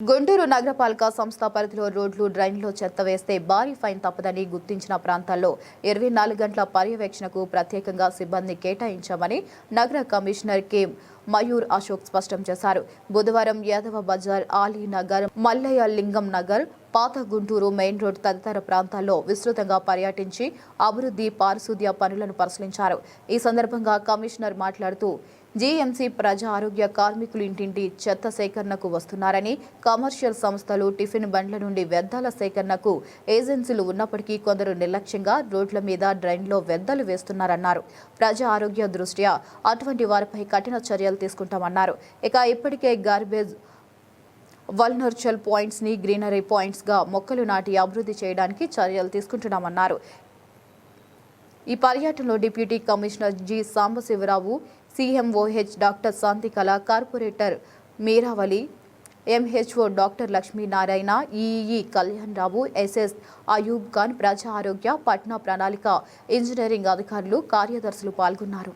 గుంటూరు నగరపాలక సంస్థ పరిధిలో రోడ్లు, డ్రైన్లో చెత్త వేస్తే భారీ ఫైన్ తప్పదని గుర్తించిన ప్రాంతాల్లో 24 గంటల పర్యవేక్షణకు ప్రత్యేకంగా సిబ్బందిని కేటాయించామని నగర కమిషనర్ కె మయూర్ అశోక్ స్పష్టం చేశారు. బుధవారం యాదవ బజార్, ఆలీ నగర్, మల్లయ్య లింగం నగర్, పాత గుంటూరు మెయిన్ రోడ్ తదితర ప్రాంతాల్లో విస్తృతంగా పర్యటించి అభివృద్ధి, పారిశుద్ధ్య పనులను పరిశీలించారు. ఈ సందర్భంగా కమిషనర్ మాట్లాడుతూ జీఎంసీ ప్రజా ఆరోగ్య కార్మికులు ఇంటింటి చెత్త సేకరణకు వస్తున్నారని, కమర్షియల్ సంస్థలు టిఫిన్ బండ్ల నుండి వ్యర్థాల సేకరణకు ఏజెన్సీలు ఉన్నప్పటికీ కొందరు నిర్లక్ష్యంగా రోడ్ల మీద, డ్రైన్లో వ్యర్థాలు వేస్తున్నారన్నారు. ప్రజా ఆరోగ్య దృష్ట్యా అటువంటి వారిపై కఠిన చర్యలు తీసుకుంటామన్నారు. ఇప్పటికే గార్బేజ్ వల్నర్చల్ పాయింట్స్ ని గ్రీనరీ పాయింట్స్ గా మొక్కలు నాటి అభివృద్ధి చేయడానికి చర్యలు తీసుకుంటున్నామన్నారు. ఈ పర్యటనలో deputy commissioner G Sambasivarao, CMOH doctor Shantikala, corporator Meeravali, MHO doctor Lakshminarayana, EE Kalyan Rao, SS Ayub Khan, ప్రజా ఆరోగ్య, పట్నా ప్రణాళిక ఇంజనీరింగ్ అధికారులు, కార్యదర్శులు పాల్గొన్నారు.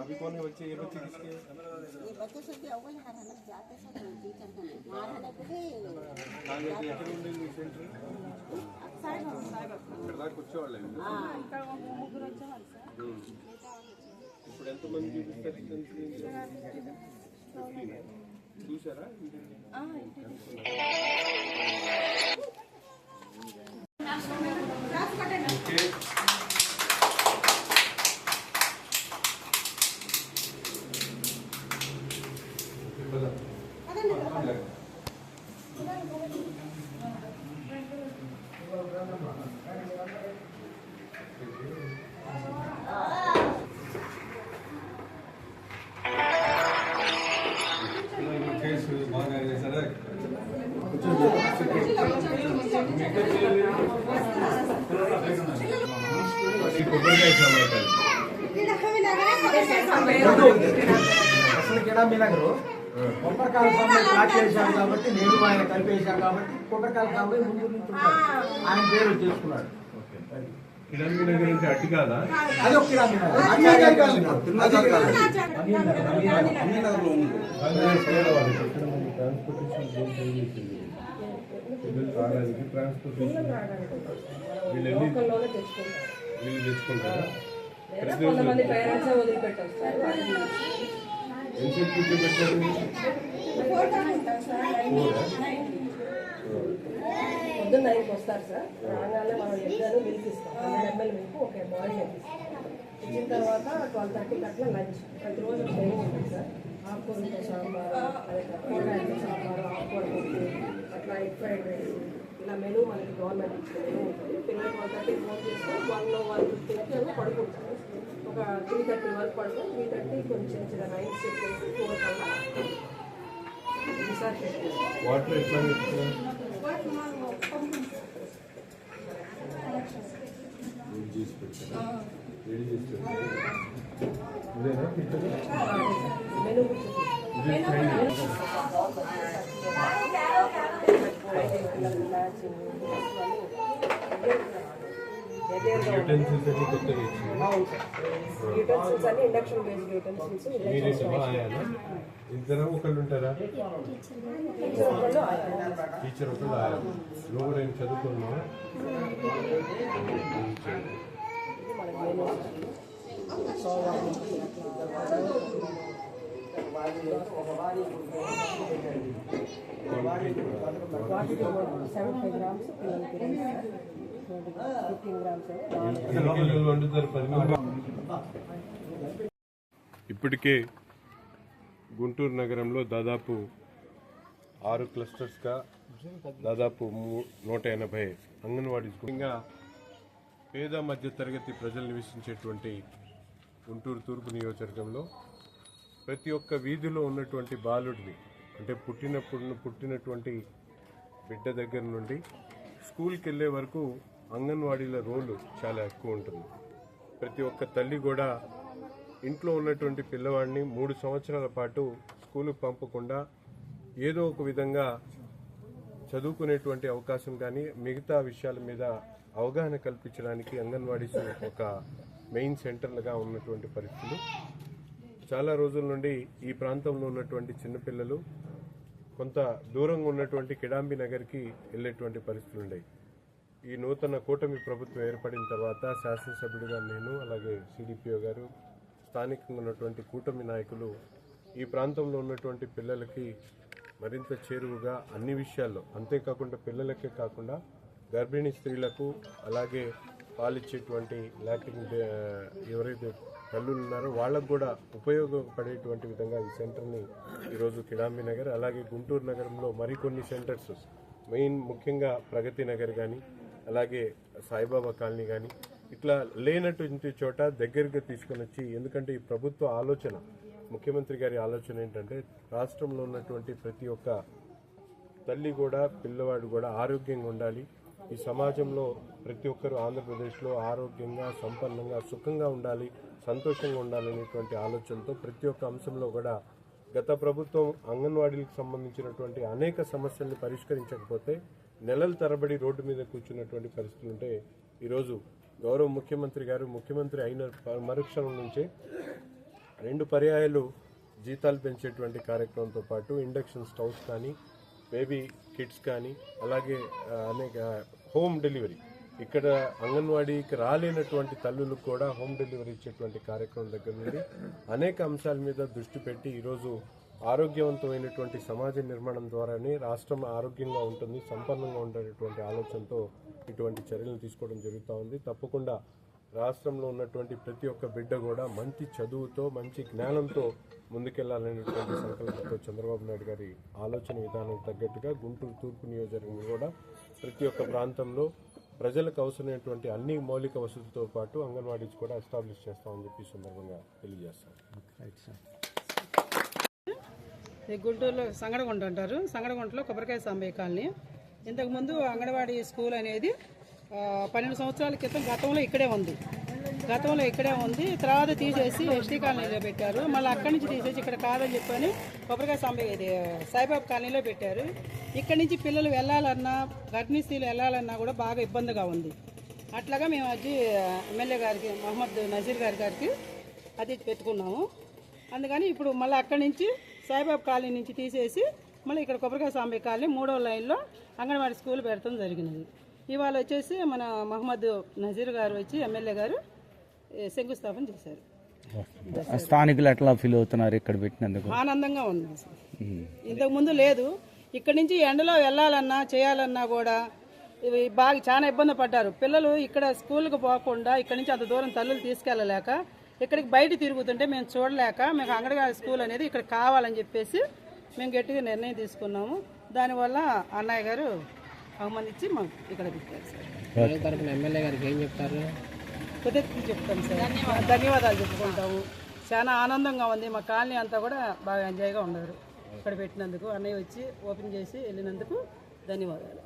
अभी कौन है बच्चे? ये बच्चे किसके? ये बच्चे सब भी अव्वल है ना, जाते सब टीचर का है मार है बच्चे आगे के एकर ఉండే సెంటర్ ఇక్కడ దాకా వచ్చేవాళ్ళే. ముగ్గురు వచ్చేవాళ్ళు సార్. ఇప్పుడు ఎంత మంది చూపిస్తారు? చూసారా? అసలు కిడా మీనగరు కొబ్బరికాయల సాంబాయి స్టార్ట్ చేశారు కాబట్టి నేను ఆయన కలిపేశాను కాబట్టి కొబ్బరికాయల సాంబాయి ముందు నుంచి ఆయన పేరు చేసుకున్నాడు. కిడా మీనగర్ అంటే అట్టి కాదా? అది ఒక కిడా మీనగర్. వీళ్ళు తెచ్చుకుంటారా? కొంతమంది పేరెంట్స్ వదిలిపెట్టారు సార్. ఎంత కూర్చోబెట్టారు? పొద్దున్న 9కి వస్తారు సార్. రాగానే మనం ఎగ్జామ్ మిల్క్ ఇస్తాం. 100 ml మిల్క్ ఒక బాడీ ఇస్తాం. ఇచ్చిన తర్వాత 12:30కి అట్లా లంచ్. ప్రతిరోజు ట్రైనింగ్ ఉంటుంది సార్. ఆకుకూరలతో సాంబారు, అదే కూరగాయలతో సాంబారు, ఆకుకూర పప్పు, అట్లా ఎగ్ ఫ్రైడ్ రైస్, ఇలా మెనూ మనకి గవర్నమెంట్ ఇచ్చే మెనూ ఉంటుంది. పిల్లలకి 1:30కి ఫోన్ చేస్తే 1:50కి అలా పడుకుంటారు. ఒక 3:30 వరకు పడుతుంది. 3:30 కొంచెం చిన్న రైస్ చెప్పేసి 4 కల్లా ఈసారి వాటర్ ఎట్లా మెనూ యూటెన్సిల్స్ అన్ని కొత్తగా ఇచ్చింది. యూటెన్సిల్స్ అన్ని ఇండక్షన్ బేస్డ్ యూటెన్సిల్స్. ఇద్దరు ఒకళ్ళు ఉంటారా? టీచర్ ఒకళ్ళు ఆయన. నువ్వు కూడా ఏం చదువుకున్నావా? ఇప్పటికే గుంటూరు నగరంలో దాదాపు 6 క్లస్టర్స్గా దాదాపు 180 అంగన్వాడీస్, ఇంకా పేద మధ్య తరగతి ప్రజలు నివసించేటువంటి గుంటూరు తూర్పు నియోజకవర్గంలో ప్రతి ఒక్క వీధిలో ఉన్నటువంటి బాలుడిని, అంటే పుట్టినటువంటి బిడ్డ దగ్గర నుండి స్కూల్కి వెళ్ళే వరకు అంగన్వాడీల రోలు చాలా ఎక్కువ ఉంటుంది. ప్రతి ఒక్క తల్లి కూడా ఇంట్లో ఉన్నటువంటి పిల్లవాడిని 3 సంవత్సరాల పాటు స్కూలుకు పంపకుండా ఏదో ఒక విధంగా చదువుకునేటువంటి అవకాశం కానీ మిగతా విషయాల మీద అవగాహన కల్పించడానికి అంగన్వాడీస్ ఒక మెయిన్ సెంటర్లుగా ఉన్నటువంటి పరిస్థితులు. చాలా రోజుల నుండి ఈ ప్రాంతంలో ఉన్నటువంటి చిన్నపిల్లలు కొంత దూరంగా ఉన్నటువంటి కిడాంబి నగర్కి వెళ్ళేటువంటి పరిస్థితులు ఉన్నాయి. ఈ నూతన కూటమి ప్రభుత్వం ఏర్పడిన తర్వాత శాసనసభ్యుడిగా నేను, అలాగే సిడిపిఓ గారు, స్థానికంగా ఉన్నటువంటి కూటమి నాయకులు ఈ ప్రాంతంలో ఉన్నటువంటి పిల్లలకి మరింత చేరువుగా అన్ని విషయాల్లో, అంతేకాకుండా పిల్లలకే కాకుండా గర్భిణీ స్త్రీలకు, అలాగే పాలిచ్చేటువంటి లాక్టింగ్ ఎవరైతే తల్లులు ఉన్నారో వాళ్ళకు కూడా ఉపయోగపడేటువంటి విధంగా ఈ సెంటర్ని ఈరోజు కిడాంబి నగర్, అలాగే గుంటూరు నగరంలో మరికొన్ని సెంటర్స్, మెయిన్ ముఖ్యంగా ప్రగతి నగర్ కానీ, అలాగే సాయిబాబా కాలనీ కానీ, ఇట్లా లేనటువంటి చోట దగ్గరగా తీసుకొని వచ్చి, ఎందుకంటే ఈ ప్రభుత్వ ఆలోచన, ముఖ్యమంత్రి గారి ఆలోచన ఏంటంటే రాష్ట్రంలో ఉన్నటువంటి ప్రతి ఒక్క తల్లి కూడా, పిల్లవాడు కూడా ఆరోగ్యంగా ఉండాలి, ఈ సమాజంలో ప్రతి ఒక్కరూ ఆంధ్రప్రదేశ్లో ఆరోగ్యంగా, సంపన్నంగా, సుఖంగా ఉండాలి, సంతోషంగా ఉండాలనేటువంటి ఆలోచనతో ప్రతి ఒక్క అంశంలో కూడా గత ప్రభుత్వం అంగన్వాడీలకు సంబంధించినటువంటి అనేక సమస్యల్ని పరిష్కరించకపోతే నెలల తరబడి రోడ్డు మీద కూర్చున్నటువంటి పరిస్థితులు ఉంటే, ఈరోజు గౌరవ ముఖ్యమంత్రి గారు ముఖ్యమంత్రి అయిన మరుక్షణం నుంచే 2 పర్యాయాలు జీతాలు పెంచేటువంటి కార్యక్రమంతో పాటు ఇండక్షన్ స్టవ్స్ కానీ, బేబీ కిట్స్ కానీ, అలాగే అనేక హోమ్ డెలివరీ, ఇక్కడ అంగన్వాడీకి రాలేనటువంటి తల్లులకు కూడా హోమ్ డెలివరీ ఇచ్చేటువంటి కార్యక్రమం దగ్గర నుండి అనేక అంశాల మీద దృష్టి పెట్టి ఈరోజు ఆరోగ్యవంతమైనటువంటి సమాజ నిర్మాణం ద్వారానే రాష్ట్రం ఆరోగ్యంగా ఉంటుంది, సంపన్నంగా ఉండేటువంటి ఆలోచనతో ఇటువంటి చర్యలు తీసుకోవడం జరుగుతూ ఉంది. తప్పకుండా రాష్ట్రంలో ఉన్నటువంటి ప్రతి ఒక్క బిడ్డ కూడా మంచి చదువుతో, మంచి జ్ఞానంతో ముందుకెళ్లాలనేటువంటి సంకల్పంతో చంద్రబాబు నాయుడు గారి ఆలోచన విధానం తగ్గట్టుగా గుంటూరు తూర్పు నియోజకవర్గం కూడా ప్రతి ఒక్క ప్రాంతంలో ప్రజలకు అవసరమైనటువంటి అన్ని మౌలిక వసతులతో పాటు అంగన్వాడీస్ కూడా ఎస్టాబ్లిష్ చేస్తామని చెప్పి సందర్భంగా తెలియజేస్తాం. గుంటూరులో సంగడగుంట అంటారు. సంగడగుంటలో కొబ్బరికాయ సాంబయ్య కాలనీ. ఇంతకుముందు అంగన్వాడీ స్కూల్ అనేది 12 సంవత్సరాల క్రితం గతంలో ఇక్కడే ఉంది. తర్వాత తీసేసి ఎస్టీ కాలనీలో పెట్టారు. మళ్ళీ అక్కడి నుంచి తీసేసి ఇక్కడ కాదని చెప్పని కొబ్బరికాయ సాంబయ్య ఇది సాయిబాబా కాలనీలో పెట్టారు. ఇక్కడి నుంచి పిల్లలు వెళ్ళాలన్నా, గర్భిణీ స్త్రీలు వెళ్ళాలన్నా కూడా బాగా ఇబ్బందిగా ఉంది. అట్లాగా మేము అది ఎమ్మెల్యే గారికి, మహమ్మద్ నజీర్ గారికి అది పెట్టుకున్నాము. అందుకని ఇప్పుడు మళ్ళీ అక్కడి నుంచి సాయిబాబా కాలనీ నుంచి తీసేసి మళ్ళీ ఇక్కడ కొబ్బరికాయ సాంబయ్య కాలనీ 3వ లైన్లో అంగన్వాడీ స్కూల్ పెడతాం జరిగినది. ఇవాళ వచ్చేసి మన మహమ్మద్ నజీర్ గారు వచ్చి ఎమ్మెల్యే గారు శంకుస్థాపన చేశారు. స్థానికులు ఎట్లా ఫీల్ అవుతున్నారు ఇక్కడ పెట్టినందుకు? ఆనందంగా ఉంది. ఇంతకుముందు లేదు. ఇక్కడి నుంచి ఎండలో వెళ్ళాలన్నా చేయాలన్నా కూడా బాగా చాలా ఇబ్బంది పడ్డారు పిల్లలు. ఇక్కడ స్కూల్కి పోకుండా ఇక్కడి నుంచి అంత దూరం తల్లులు తీసుకెళ్ళలేక ఇక్కడికి బయట తిరుగుతుంటే మేము చూడలేక మేము అంగన్వాడీ స్కూల్ అనేది ఇక్కడ కావాలని చెప్పేసి మేము గట్టిగా నిర్ణయం తీసుకున్నాము. దానివల్ల అన్నయ్య గారు అవమానించి మాకు ఇక్కడ పెట్టారు సార్. ఎమ్మెల్యే గారికి ఏం చెప్తారు? కృతజ్ఞతలు చెప్తాం సార్, ధన్యవాదాలు చెప్పుకుంటాము. చాలా ఆనందంగా ఉంది. మా కాలనీ అంతా కూడా బాగా ఎంజాయ్గా ఉన్నారు ఇక్కడ పెట్టినందుకు. అన్నయ్య వచ్చి ఓపెన్ చేసి వెళ్ళినందుకు ధన్యవాదాలు.